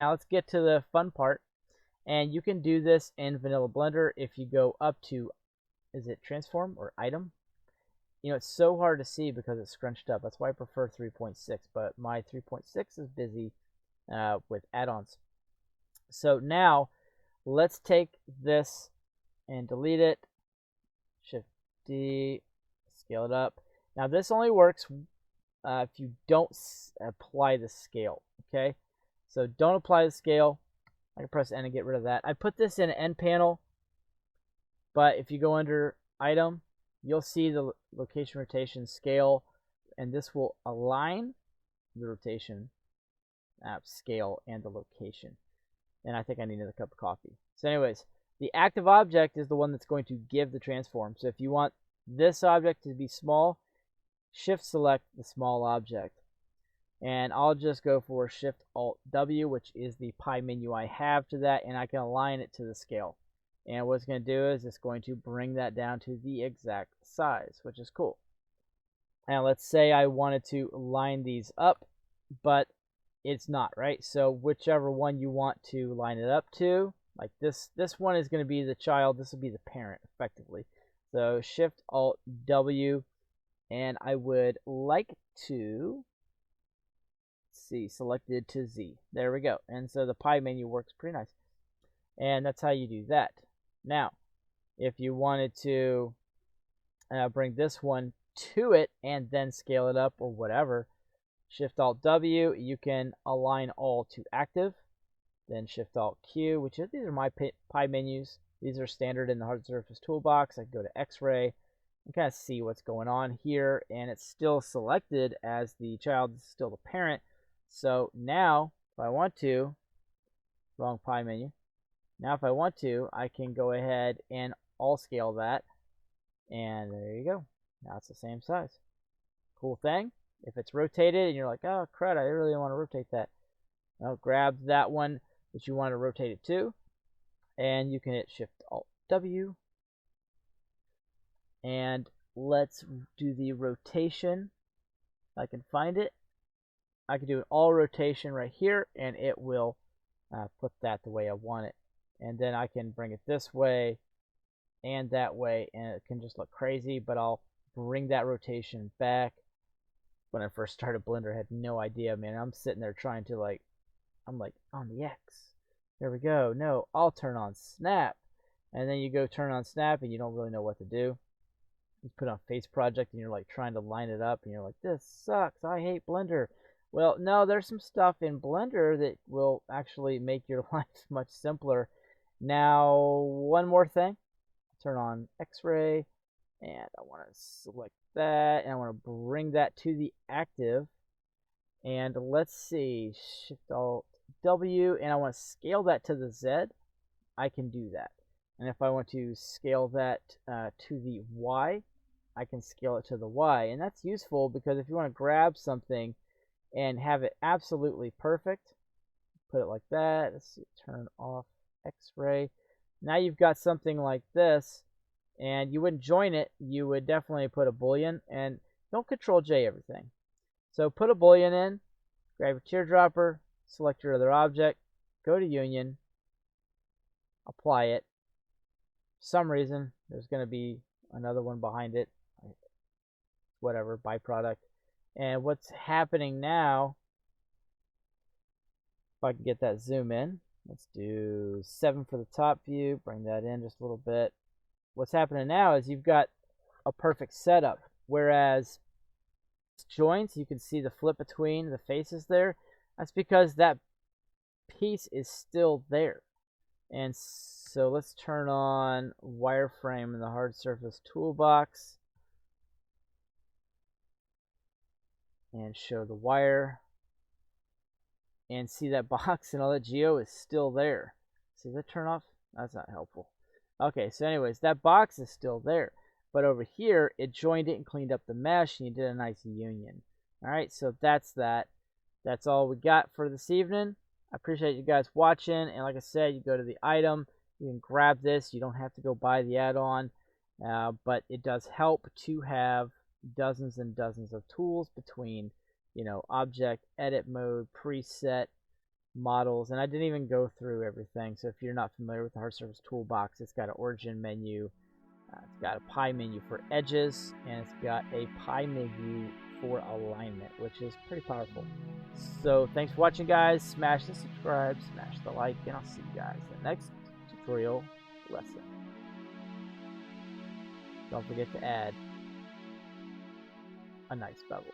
now let's get to the fun part. And you can do this in Vanilla Blender if you go up to, is it transform or item? You know, it's so hard to see because it's scrunched up. That's why I prefer 3.6, but my 3.6 is busy with add-ons. So now let's take this and delete it. Shift D, scale it up. Now this only works if you don't apply the scale, okay? So don't apply the scale. I can press N and get rid of that. I put this in N panel, but if you go under item, you'll see the location, rotation, scale, and this will align the rotation, scale, and the location. And I think I need another cup of coffee. So anyways, the active object is the one that's going to give the transform. So if you want this object to be small, shift select the small object. And I'll just go for Shift Alt W, which is the pie menu I have to that, and I can align it to the scale. And what it's going to do is it's going to bring that down to the exact size, which is cool. Now let's say I wanted to line these up, but it's not, right? So whichever one you want to line it up to, like this one is going to be the child, this will be the parent effectively. So Shift Alt W, and I would like to see selected to Z. There we go. And so the pie menu works pretty nice. And that's how you do that. Now, if you wanted to bring this one to it and then scale it up or whatever, Shift Alt W, you can align all to active. Then Shift Alt Q, which is, these are my pie menus. These are standard in the Hard Surface Toolbox. I can go to X-ray and kind of see what's going on here, and it's still selected as the child is still the parent. So now, if I want to, wrong pie menu. Now if I want to, I can go ahead and all scale that, and there you go. Now it's the same size. Cool thing. If it's rotated and you're like, oh crud, I really want to rotate that. Well, grab that one that you want to rotate it to, and you can hit Shift Alt W. And let's do the rotation. If I can find it. I can do an all rotation right here, and it will put that the way I want it. And then I can bring it this way and that way, and it can just look crazy, but I'll bring that rotation back. When I first started Blender, I had no idea, man. I'm sitting there trying to I'm like, on the X. There we go. No, I'll turn on snap. And then you go turn on snap, and you don't really know what to do. You put on face project, and you're like trying to line it up, and you're like, this sucks. I hate Blender. Well, no, there's some stuff in Blender that will actually make your life much simpler. Now, one more thing. Turn on X-ray, and I want to select that, and I want to bring that to the active. And let's see, Shift Alt W, and I want to scale that to the Z. I can do that. And if I want to scale that to the Y, I can scale it to the Y. And that's useful because if you want to grab something and have it absolutely perfect, put it like that. Let's see, turn off X-ray. Now you've got something like this, and you wouldn't join it. You would definitely put a boolean, and don't Control J everything. So put a boolean in, grab your teardropper, select your other object, go to union, apply it. For some reason, there's going to be another one behind it, whatever, byproduct. And what's happening now, if I can get that zoom in, let's do 7 for the top view, bring that in just a little bit. What's happening now is you've got a perfect setup, whereas joints, you can see the flip between the faces there. That's because that piece is still there. And so let's turn on wireframe in the Hard Surface Toolbox and show the wire, and see that box and all that geo is still there. See that turn off? That's not helpful. Okay, so anyways, that box is still there, but over here it joined it and cleaned up the mesh, and you did a nice union. All right, so that's that. That's all we got for this evening. I appreciate you guys watching, and like I said, you go to the item, you can grab this. You don't have to go buy the add-on, but it does help to have dozens and dozens of tools between, you know, object, edit mode, preset, models, and I didn't even go through everything. So if you're not familiar with the Hard Surface Toolbox, it's got an origin menu, it's got a pie menu for edges, and it's got a pie menu for alignment, which is pretty powerful. So thanks for watching, guys. Smash the subscribe, smash the like, and I'll see you guys in the next tutorial lesson. Don't forget to add a nice bevel.